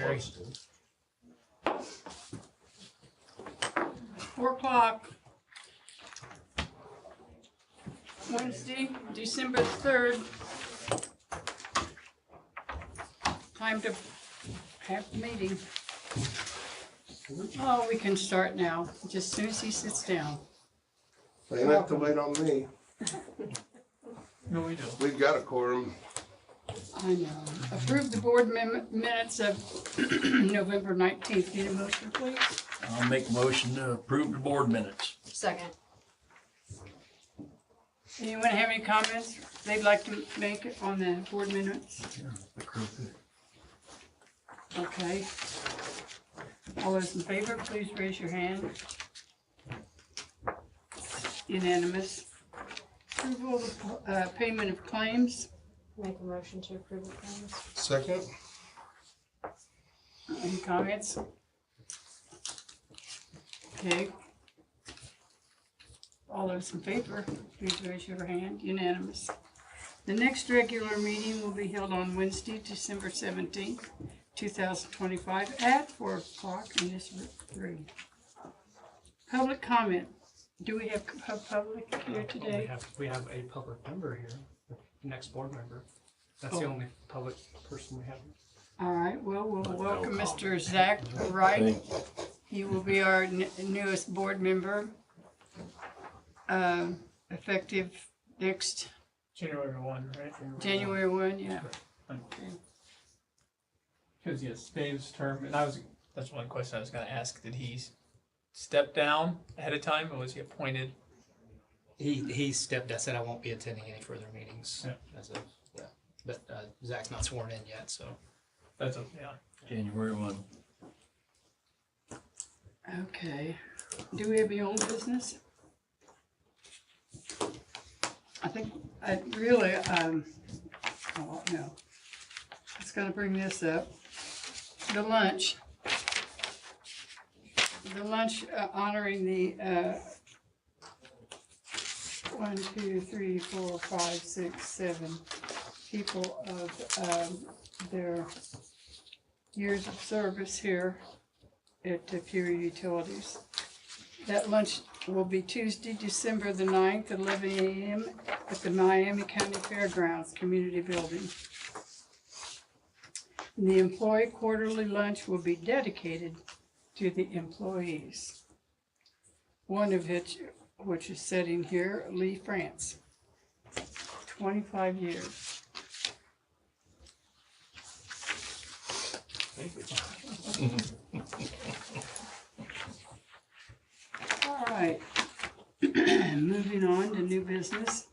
Mary. 4 o'clock. Wednesday, December 3rd. Time to have the meeting. Oh, we can start now, just as soon as he sits down. They don't have to wait on me. No, we don't. We've got a quorum. I know. Approve the board minutes of November 19th. Need a motion, please? I'll make a motion to approve the board minutes. Second. Anyone have any comments they'd like to make on the board minutes? Okay. All those in favor, please raise your hand. Unanimous. Approval of payment of claims. Make a motion to approve the claims. Second. Any comments? Okay. All those in favor, please raise your hand. Unanimous. The next regular meeting will be held on Wednesday, December 17th, 2025 at 4 o'clock in this room. Public comment. Do we have public here today? We have a public member here, the next board member. That's the only public person we have. All right, well, we'll welcome Mr. Zach Wright. He will be our newest board member, effective next January 1, right? January 1, yeah. Because yes, Dave's term, and that's one question I was going to ask. Did he step down ahead of time, or was he appointed? He stepped down, said I won't be attending any further meetings. Yeah. But Zach's not sworn in yet, so. That's okay. Yeah. January 1. Okay. Do we have any old business? I think I really, oh no. I was gonna bring this up. The lunch. The lunch honoring the 1, 2, 3, 4, 5, 6, 7 people of their years of service here at Peru Utilities. That lunch will be Tuesday, December the 9th, 11 a.m. at the Miami County Fairgrounds Community Building. The employee quarterly lunch will be dedicated to the employees. One of which is sitting here, Lee France, 25 years. All right, moving on to new business.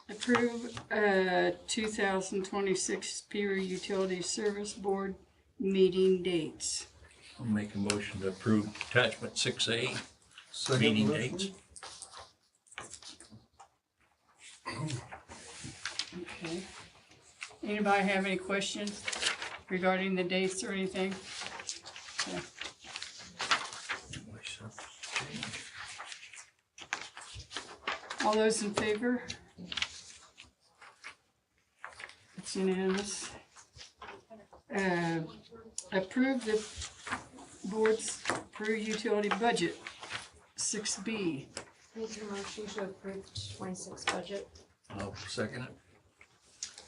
Approve 2026 Peru Utility Service Board meeting dates. I'll make a motion to approve attachment 6A, Second meeting motion. dates. Okay. Anybody have any questions regarding the dates or anything? Okay. All those in favor? It's unanimous. Approve the board's Peru utility budget, 6B. Make a motion to approve the 26 budget. I'll second it.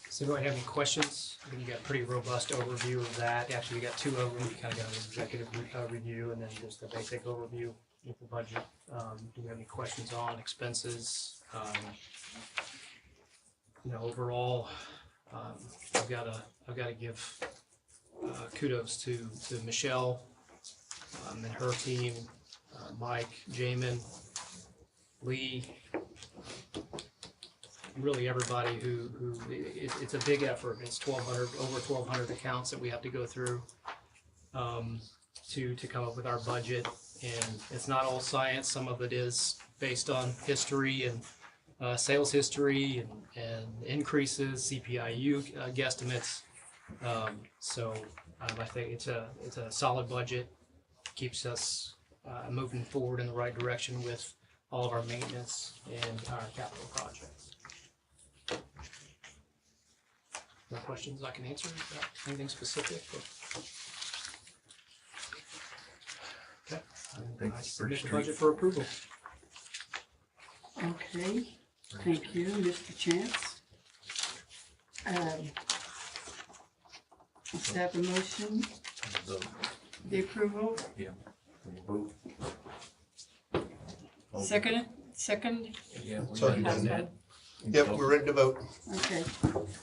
So do I have any questions? I think you got a pretty robust overview of that. Actually, you got two of them. You kind of got an executive review and then just a basic overview of the budget. Do we have any questions on expenses? Overall, I've got to give kudos to Michelle and her team, Mike, Jamin, Lee, really everybody who it's a big effort. It's over 1,200 accounts that we have to go through to come up with our budget, and it's not all science. Some of it is based on history and sales history and increases, CPIU guesstimates. So I think it's a solid budget. Keeps us moving forward in the right direction with all of our maintenance and our capital projects. More questions I can answer? Anything specific? Okay. think I it's submit pretty the budget for approval. Okay, thank you, Mr. Chance. Let's have a motion, Vote. the approval, Vote. second, Yeah. we Sorry, done Dan. that. Yep, we're ready to vote. okay.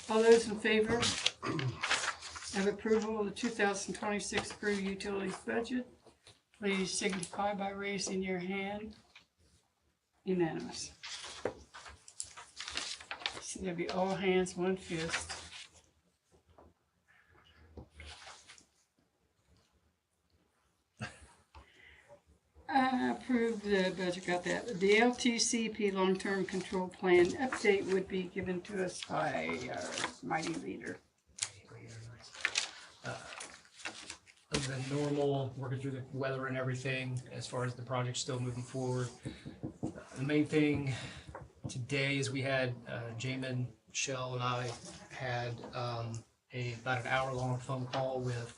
All those in favor of approval of the 2026 Peru Utilities budget, please signify by raising your hand. Unanimous. So there'll be all hands, one fist. Approve the budget, got that. The LTCP long-term control plan update would be given to us by our mighty leader. Other than normal, working through the weather and everything, as far as the project still moving forward. The main thing today is we had, Jamin, Shell, and I had about an hour-long phone call with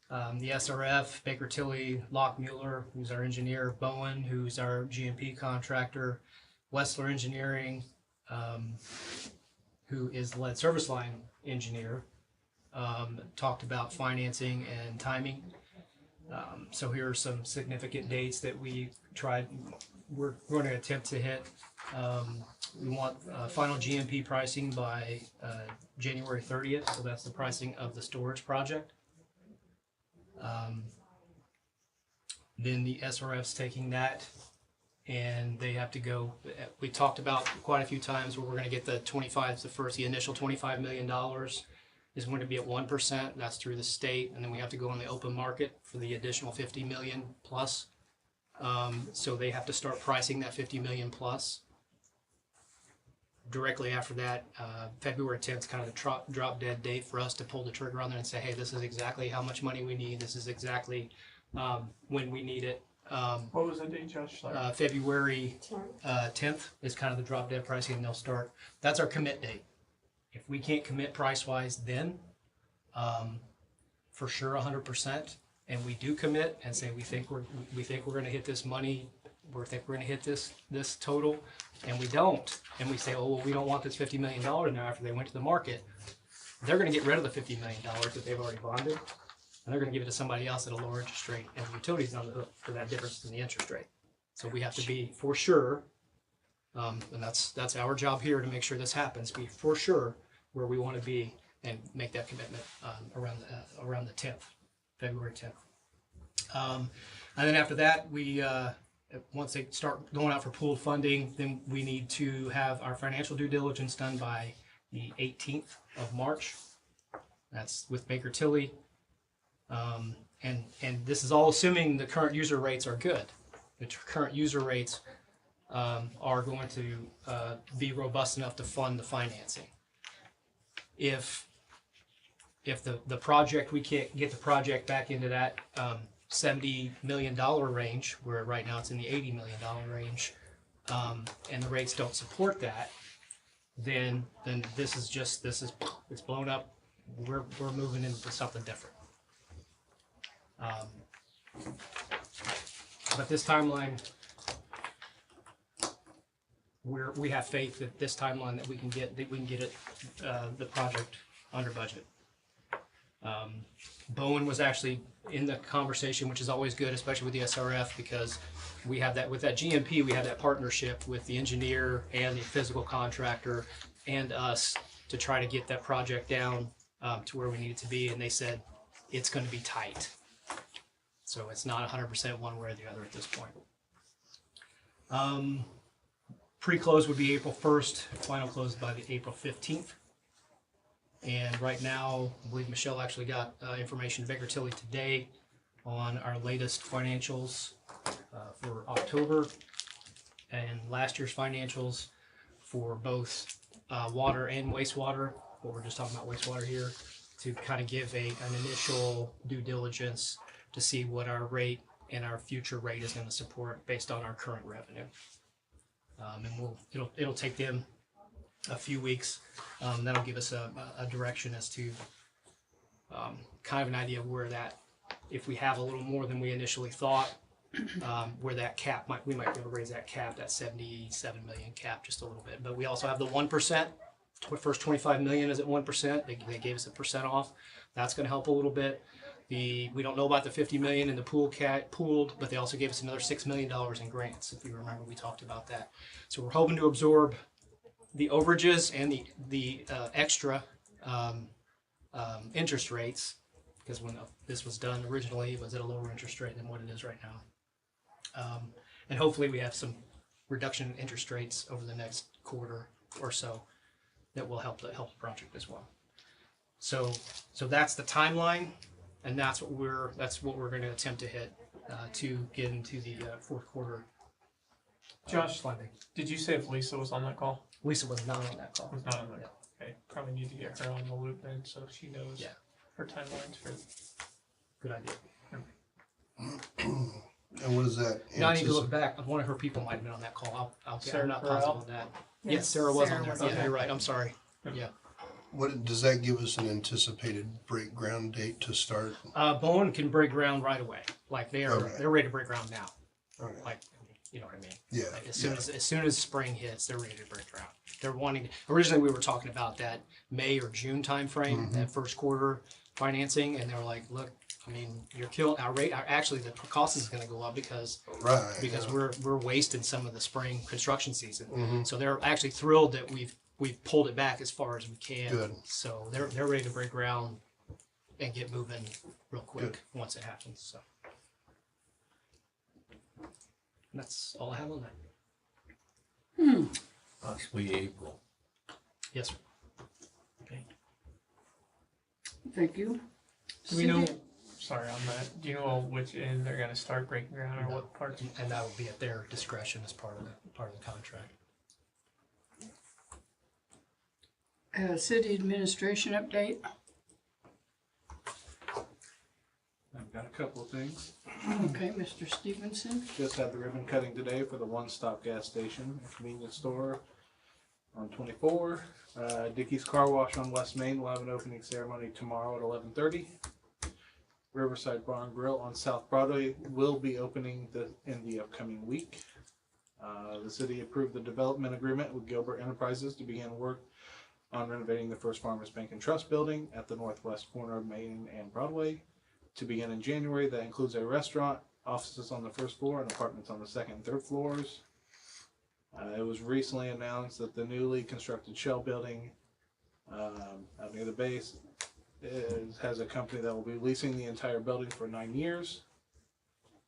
the SRF, Baker Tilly, Lockmuller, who's our engineer, Bowen, who's our GMP contractor, Wessler Engineering, who is the lead service line engineer. Talked about financing and timing. So here are some significant dates that we're going to attempt to hit. We want final GMP pricing by January 30th, so that's the pricing of the storage project. Then the SRF's taking that and they have to go, we talked about quite a few times where we're going to get the initial $25 million is going to be at 1%. That's through the state. And then we have to go on the open market for the additional 50 million plus. So they have to start pricing that 50 million plus. Directly after that, February 10th is kind of the drop dead date for us to pull the trigger on there and say, hey, this is exactly how much money we need. This is exactly when we need it. What was the date, Josh? Sorry. February 10th is kind of the drop dead pricing, and they'll start. That's our commit date. If we can't commit price wise, then for sure 100%, and we do commit and say we think we're going to hit this money, we think we're going to hit this total, and we don't, and we say, oh well, we don't want this $50 million now. After they went to the market, they're going to get rid of the $50 million that they've already bonded, and they're going to give it to somebody else at a lower interest rate, and the utility's on the hook for that difference in the interest rate. So we have to be for sure, and that's our job here to make sure this happens. Be for sure where we want to be and make that commitment around the 10th, February 10th. And then after that, we once they start going out for pooled funding, then we need to have our financial due diligence done by the 18th of March. That's with Baker Tilly. And this is all assuming the current user rates are good. The current user rates are going to be robust enough to fund the financing. If the project, we can't get the project back into that $70 million range, where right now it's in the $80 million range, and the rates don't support that, then it's blown up. We're moving into something different. But this timeline, we have faith that this timeline that we can get it the project under budget. Bowen was actually in the conversation, which is always good, especially with the SRF, because we have that with that GMP. We have that partnership with the engineer and the physical contractor and us to try to get that project down to where we need it to be. And they said it's going to be tight, so it's not 100% one way or the other at this point. Pre-close would be April 1st. Final close by the April 15th. And right now, I believe Michelle actually got information to Baker Tilly today on our latest financials for October and last year's financials for both water and wastewater. But we're just talking about wastewater here to kind of give an initial due diligence to see what our rate and our future rate is going to support based on our current revenue. And it'll take them a few weeks. That'll give us a direction as to kind of an idea of where that, if we have a little more than we initially thought, where that cap we might be able to raise that cap, that 77 million cap, just a little bit. But we also have the 1%. First 25 million is at 1%. They gave us a percent off. That's going to help a little bit. We don't know about the 50 million in the pooled, but they also gave us another $6 million in grants. If you remember, we talked about that. So we're hoping to absorb the overages and the extra interest rates, because when this was done originally, it was at a lower interest rate than what it is right now. And hopefully we have some reduction in interest rates over the next quarter or so that will help the project as well. So that's the timeline, and that's what we're going to attempt to hit to get into the fourth quarter. Josh, funding. did you say if Lisa was on that call? Lisa was not on that call. Was not on that call. Okay, probably need to get her on the loop then, so she knows Yeah. her timelines for. Good idea. And what is that? Now I need to look back. One of her people might have been on that call. I'm Sarah not Corral? positive of that. Yes, Sarah was on there. Sarah was Yeah, on you're there. right. I'm sorry. Yeah. What does that give us an anticipated break ground date to start? Bowen can break ground right away. Like they're Okay. ready to break ground now. Okay. Like, you know what I mean? Yeah. Like, as soon as spring hits, they're ready to break ground. They're wanting. Originally, we were talking about that May or June timeframe, that first quarter financing, and they were like, "Look, I mean, you're killing our rate. Actually, the cost is going to go up because Right. we're wasting some of the spring construction season. Mhm. So they're actually thrilled that we've pulled it back as far as we can. Good. So they're ready to break ground and get moving real quick Good. once it happens. So that's all I have on that. Possibly April. Yes, sir. Thank you. Do we know? Sorry on that. Do you know which end they're gonna start breaking ground or No. what parts? And that will be at their discretion as part of the contract. City administration update. I've got a couple of things. Okay, Mr. Stevenson. Just had the ribbon cutting today for the one-stop gas station and convenience store on 24. Dickey's Car Wash on West Main will have an opening ceremony tomorrow at 11:30. Riverside Bar and Grill on South Broadway will be opening in the upcoming week. The city approved the development agreement with Gilbert Enterprises to begin work on renovating the First Farmers Bank and Trust building at the northwest corner of Main and Broadway to begin in January. That includes a restaurant, offices on the first floor, and apartments on the second and third floors. It was recently announced that the newly constructed shell building out near the base has a company that will be leasing the entire building for 9 years.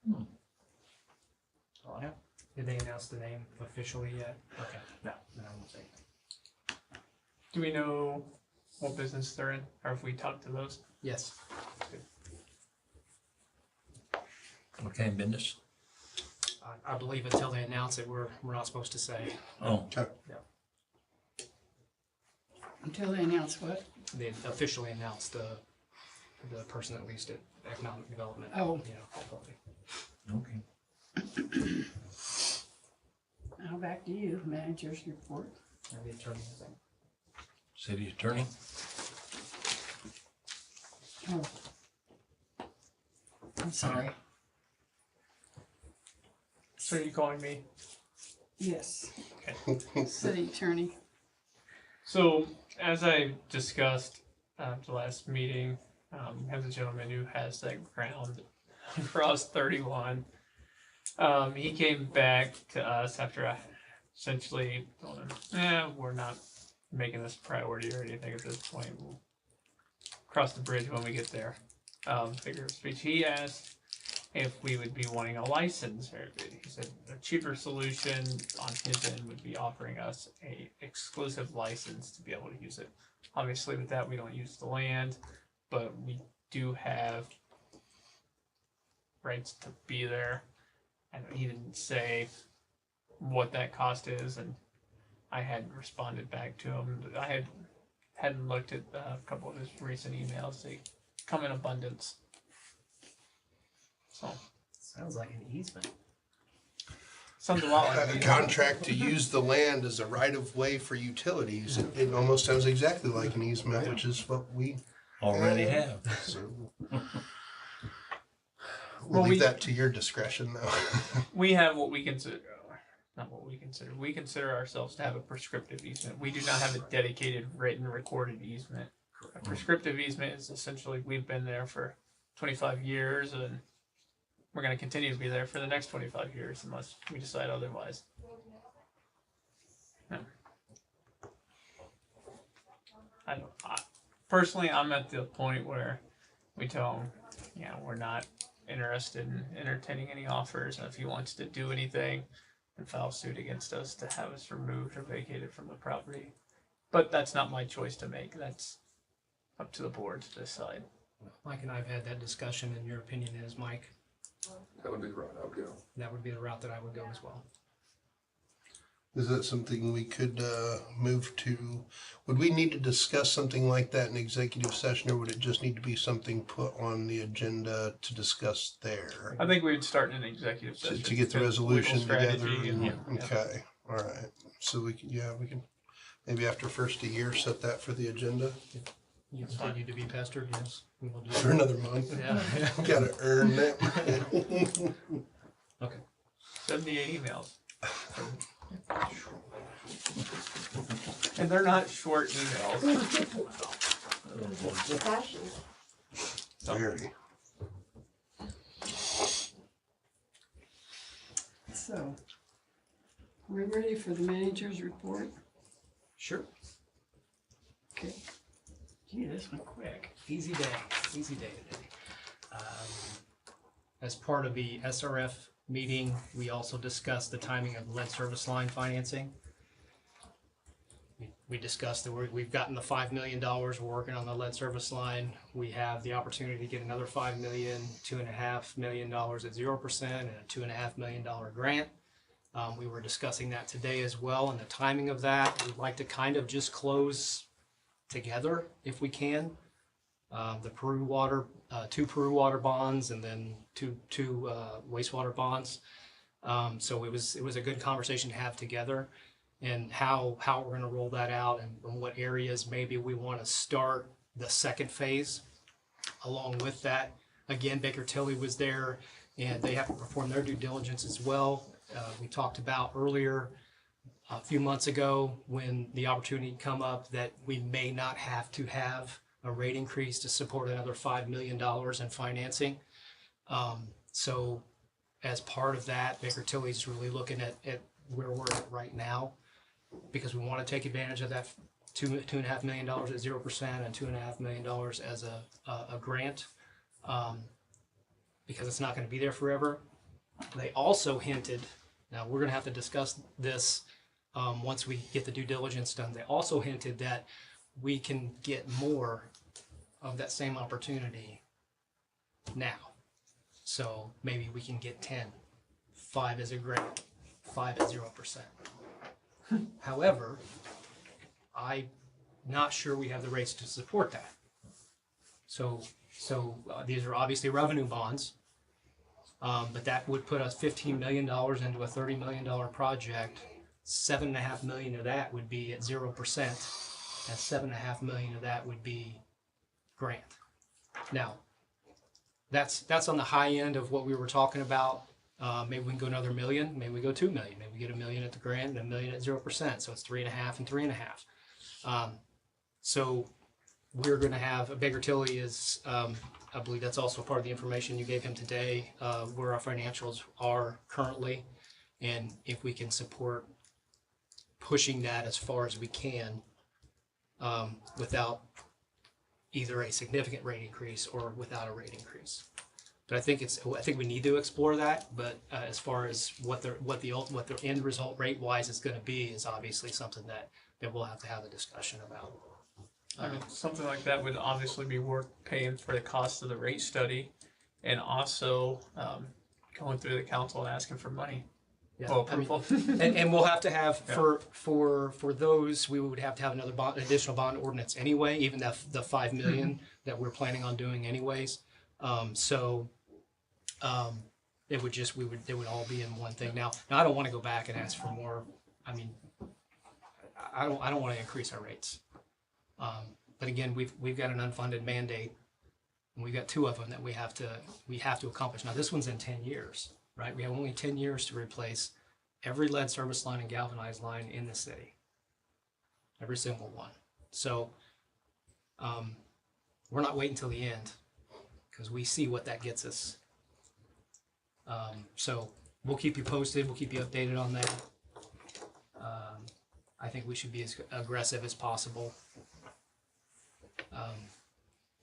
That's all I have. Did they announce the name officially yet? Okay. No. Then I won't say anything. Do we know what business they're in, or if we talked to those? Yes. What kind of business? I believe until they announce it, we're not supposed to say. Oh, Until they announce what? They officially announced the person that leased it, economic development. Oh. You know, okay. Now back to you, manager's report. and the attorney, I think. City attorney? Oh. I'm sorry. So are you calling me? Yes, Okay. city attorney. So as I discussed at the last meeting, we have the gentleman who has that ground for us 31. He came back to us after I essentially told him, we're not making this a priority or anything at this point. We'll cross the bridge when we get there. Figure of speech. He asked if we would be wanting a license. Or he said a cheaper solution on his end would be offering us a exclusive license to be able to use it. Obviously with that we don't use the land, but we do have rights to be there. And he didn't say what that cost is, and I had responded back to him. I hadn't looked at a couple of his recent emails. They come in abundance. So Sounds like an easement. Sounds a lot like A an contract to use the land as a right of way for utilities. It almost sounds exactly like an easement, which is what we Already have. so. Well, We'll leave we- that to your discretion though. We have what we consider, not what we consider. We consider ourselves to have a prescriptive easement. We do not have a dedicated, written, recorded easement. A prescriptive easement is essentially we've been there for 25 years, and we're going to continue to be there for the next 25 years unless we decide otherwise. No. Personally, I'm at the point where we tell him, yeah, we're not interested in entertaining any offers, and if he wants to do anything and file suit against us to have us removed or vacated from the property. But that's not my choice to make. That's up to the board to decide. Mike and I have had that discussion, and your opinion is, Mike, That would be the route I would go. that would be the route that I would go as well. Is that something we could move to? Would we need to discuss something like that in executive session, or would it just need to be something put on the agenda to discuss there? I think we would start in an executive To, session. to get the with resolution legal together? strategy and- Okay, all right. So we can, we can, maybe after first a year, set that for the agenda You continue to be pestered, yes, we will do for that. another month. Yeah. Gotta earn that. Okay. 78 emails. And they're not short emails. Fashion. Very. So, are we ready for the manager's report? Sure. Okay. Gee, this went quick. Easy day today. As part of the SRF meeting, we also discussed the timing of lead service line financing. We discussed that we've gotten the $5 million, we're working on the lead service line. We have the opportunity to get another $5 million, $2.5 million at 0%, and a $2.5 million grant. We were discussing that today as well, and the timing of that, we'd like to kind of just close together if we can. The Peru water, 2 Peru water bonds, and then two wastewater bonds. So it was a good conversation to have together, and how we're going to roll that out, and what areas maybe we want to start the second phase. Along with that, again, Baker Tilly was there, and they have to perform their due diligence as well. We talked about earlier a few months ago when the opportunity come up that we may not have to have a rate increase to support another $5 million in financing. So as part of that, Baker Tilly's really looking at where we're at right now, because we want to take advantage of that $2.5 million at 0% and $2.5 million as a grant, because it's not going to be there forever. They also hinted, now we're going to have to discuss this once we get the due diligence done. They also hinted that we can get more of that same opportunity now. So maybe we can get 10, 5 as a grant, 5 at 0%. However, I'm not sure we have the rates to support that. So these are obviously revenue bonds, but that would put us $15 million into a $30 million project. $7.5 million of that would be at 0%, and $7.5 million of that would be grant. Now, that's on the high end of what we were talking about. Maybe we can go another $1 million, maybe we go $2 million, maybe we get $1 million at the grant and $1 million at 0%. So it's 3.5 and 3.5. So we're going to have a Baker Tilly is, I believe that's also part of the information you gave him today, where our financials are currently, and if we can support pushing that as far as we can, without either a significant rate increase or without a rate increase. But I think we need to explore that. But as far as what the end result rate wise is going to be is obviously something that we'll have to have a discussion about. I mean, something like that would obviously be worth paying for the cost of the rate study, and also going through the council and asking for money. Yeah, Well, I mean, approval. and we'll have to have Yeah. for those, we would have to have another additional bond ordinance anyway, even the $5 million that we're planning on doing anyways. It would just, it would all be in one thing. Now I don't want to go back and ask for more. I mean, I don't want to increase our rates. But again, we've got an unfunded mandate, and we've got 2 of them that we have to accomplish. Now this one's in 10 years, right? We have only 10 years to replace every lead service line and galvanized line in the city. Every single one. So we're not waiting till the end, because we see what that gets us. So we'll keep you posted. We'll keep you updated on that. I think we should be as aggressive as possible,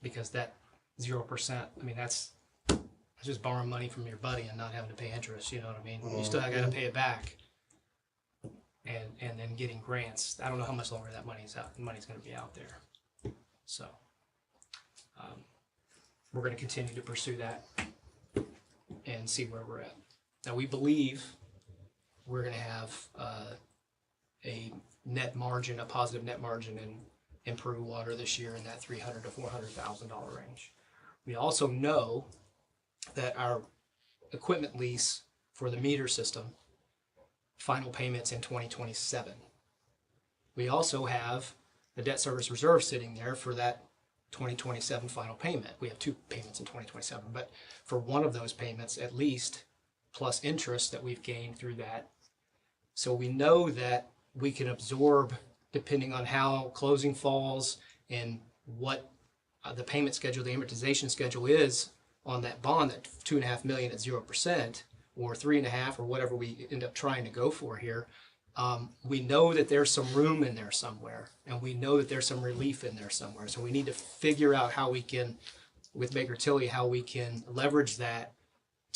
because that 0%, I mean, that's just borrowing money from your buddy and not having to pay interest. You know what I mean? You still got to pay it back, and then getting grants. I don't know how much longer that money's going to be out there. So we're going to continue to pursue that and see where we're at. Now we believe we're going to have a net margin, a positive net margin in Peru water this year in that $300,000 to $400,000 range. We also know that our equipment lease for the meter system, final payments in 2027. We also have the debt service reserve sitting there for that 2027 final payment. We have 2 payments in 2027, but for one of those payments at least, plus interest that we've gained through that. So we know that we can absorb, depending on how closing falls and what the payment schedule, the amortization schedule is on that bond, that $2.5 million at 0%, or 3.5, or whatever we end up trying to go for here. We know that there's some room in there somewhere, and we know that there's some relief in there somewhere. So we need to figure out how we can, with Baker Tilly, how we can leverage that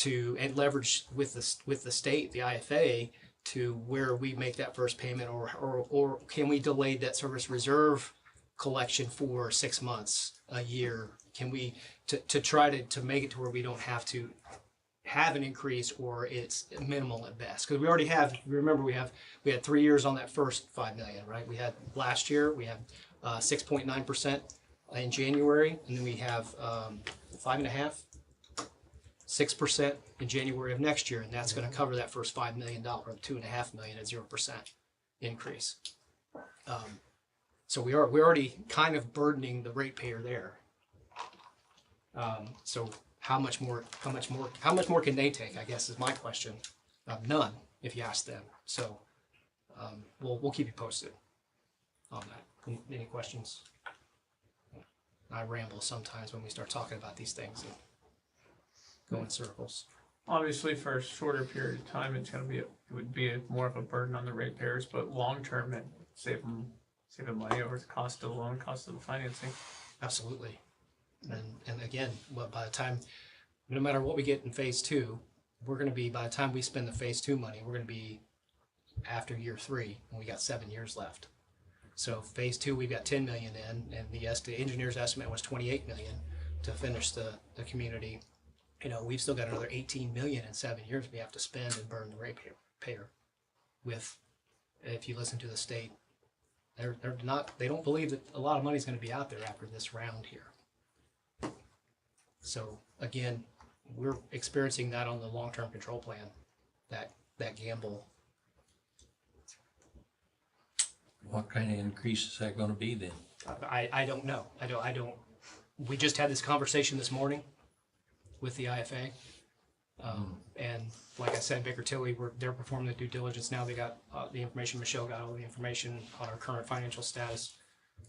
and leverage with the state, the IFA, to where we make that first payment, or can we delay debt service reserve collection for 6 months, a year? Can we to try to make it to where we don't have to have an increase, or it's minimal at best? Because we already have, remember, we had 3 years on that first $5 million, right? We had last year, we had 6.9% in January, and then we have 5.5%, 6% in January of next year, and that's going to cover that first $5 million, $2.5 million at 0% increase. So we're already kind of burdening the ratepayer there. So how much more can they take, I guess, is my question. None, if you ask them. So we'll keep you posted on that. Any questions? I ramble sometimes when we start talking about these things and go in circles. Obviously, for a shorter period of time, it would be more of a burden on the ratepayers, but long term, it save them money over the cost of the loan, cost of the financing. Absolutely. And again, by the time, no matter what we get in phase 2, we're going to be, by the time we spend the phase 2 money, we're going to be after year 3, and we got 7 years left. So phase 2, we've got 10 million in, and the engineer's estimate was 28 million to finish the community. You know, we've still got another 18 million in 7 years we have to spend and burn the ratepayer with. If you listen to the state, they don't believe that a lot of money is going to be out there after this round here. So again, we're experiencing that on the long-term control plan, that gamble. What kind of increase is that going to be then? I don't know. I don't. We just had this conversation this morning with the IFA, and like I said, Baker Tilly, they're performing the due diligence now. They got the information. Michelle got all the information on our current financial status.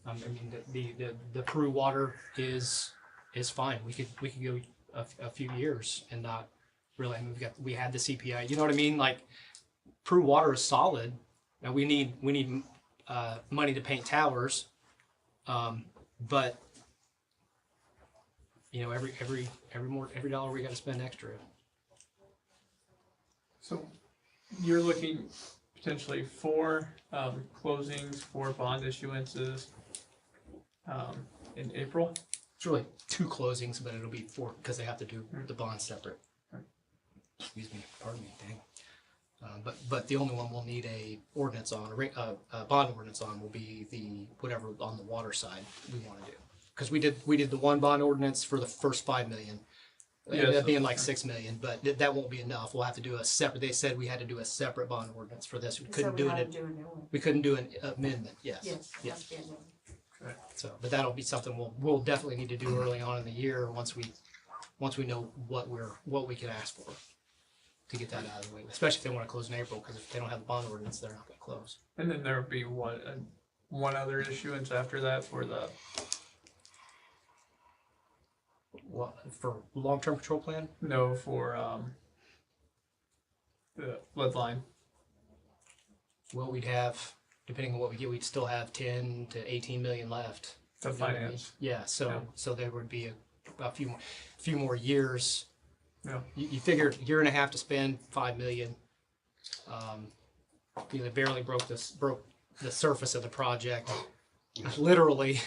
I mean, the Peru water is fine. We could go a few years and not really. I mean, we had the CPI. You know what I mean? Like, Peru water is solid. Now we need money to paint towers, but you know, every dollar we got to spend extra. So you're looking potentially 4 closings, 4 bond issuances in April. It's really 2 closings, but it'll be 4 because they have to do the bonds separate. Excuse me, pardon me, dang. But the only one we'll need a ordinance on, a bond ordinance on, will be the whatever on the water side we want to do. Because we did the one bond ordinance for the first $5 million, Yeah, ended up so- being like 6 million, but that won't be enough. We'll have to do a separate, they said we had to do a separate bond ordinance for this. We So couldn't we do had it, to do a new one. we couldn't do an amendment, yes. Yes, it Yeah. has to be a new one. So, but that'll be something we'll definitely need to do early on in the year, once we know what we can ask for to get that out of the way, especially if they wanna close in April, cause if they don't have the bond ordinance, they're not gonna close. And then there would be one other issuance after that for the, What, for long-term control plan? no, for, the lead line. Well, we'd have, depending on what we get, we'd still have 10 to 18 million left. The You know what I mean? finance. Yeah, so Yeah. so there would be a few more years. Yeah. You figure a year and a half to spend 5 million. You know, they barely broke the surface of the project. Literally,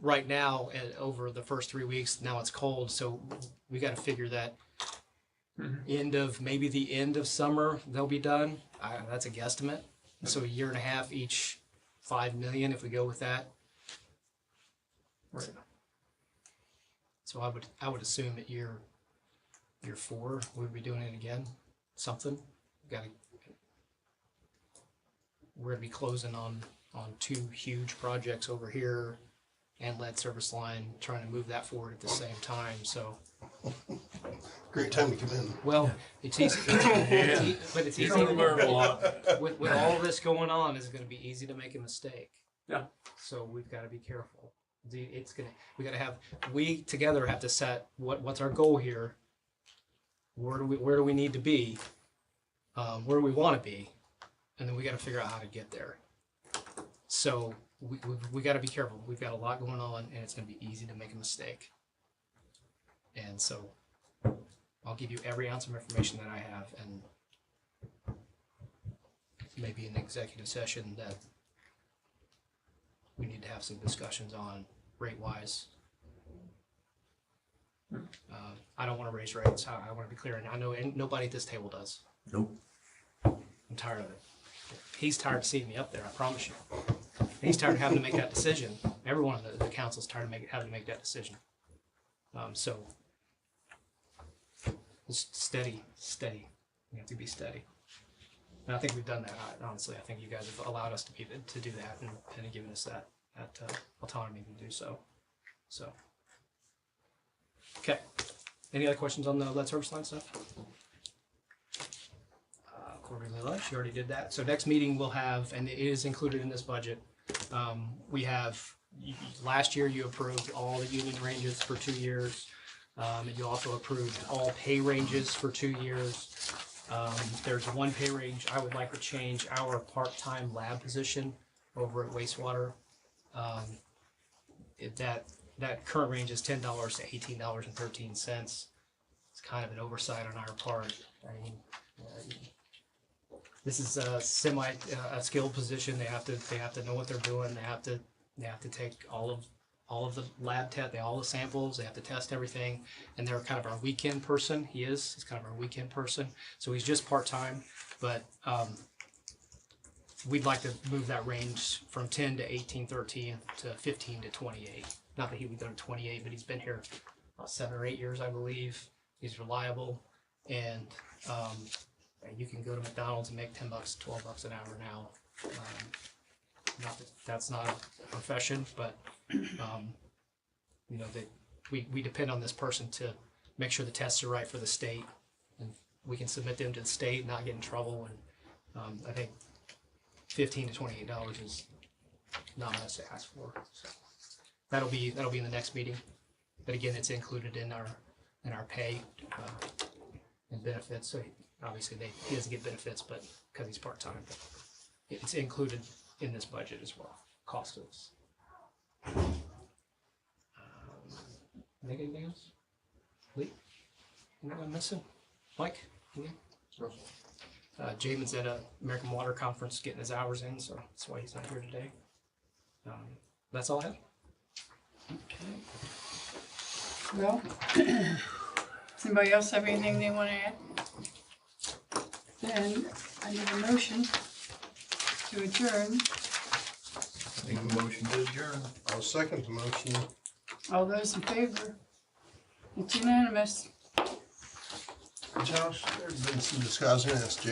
right now, and over the first 3 weeks, now it's cold, so we got to figure that maybe the end of summer they'll be done. That's a guesstimate. So a year and a half each, 5 million if we go with that. Right. So I would assume that year 4 we'd be doing it again. Something. We're gonna be closing on 2 huge projects over here and lead service line, trying to move that forward at the same time. So, Great time to come in. well, it's easy, but it's easy You're gonna learn a lot. with all this going on. It's going to be easy to make a mistake. Yeah. So we've got to be careful. We together have to set what's our goal here. Where do we need to be? Where do we want to be? And then we got to figure out how to get there. So we got to be careful. We've got a lot going on, and it's going to be easy to make a mistake. And so I'll give you every ounce of information that I have, and maybe an executive session that we need to have some discussions on rate-wise. I don't want to raise rates. I want to be clear, and I know nobody at this table does. Nope. I'm tired of it. He's tired of seeing me up there, I promise you. And he's tired of having to make that decision. Everyone on the council's tired of having to make that decision. So just steady. We have to be steady. And I think we've done that, honestly. I think you guys have allowed us to do that and given us that autonomy to do so. So, okay. Any other questions on the lead service line stuff? Quarterly lunch, you already did that. So next meeting we'll have, and it is included in this budget, we have, last year you approved all the union ranges for 2 years. And you also approved all pay ranges for 2 years. There's one pay range I would like to change, our part-time lab position over at wastewater. That current range is $10 to $18.13. It's kind of an oversight on our part. I mean, this is a a skilled position. They have to know what they're doing. They have to take all of the lab test, all the samples. They have to test everything, and they're kind of our weekend person. He's kind of our weekend person. So he's just part-time, but we'd like to move that range from 10 to 18.13 to 15 to 28. Not that he would go to 28, but he's been here about 7 or 8 years, I believe. He's reliable, and you can go to McDonald's and make $10, $12 an hour now. Not that that's not a profession, but you know, that we depend on this person to make sure the tests are right for the state, and we can submit them to the state, not get in trouble. And I think $15 to $28 is not much to ask for. So that'll be in the next meeting. But again, it's included in our pay and benefits. So obviously he doesn't get benefits, but because he's part-time, but it's included in this budget as well. Cost of us. Think anything else? Lee? Anything I'm missing? Mike? Anything? Jamin's at a American Water Conference getting his hours in, so that's why he's not here today. That's all I have. Well, does anybody else have anything they want to add? Then I need a motion to adjourn. Make a motion to adjourn. I'll second the motion. All those in favor? It's unanimous. Josh, there's been some discussion, that's Jay.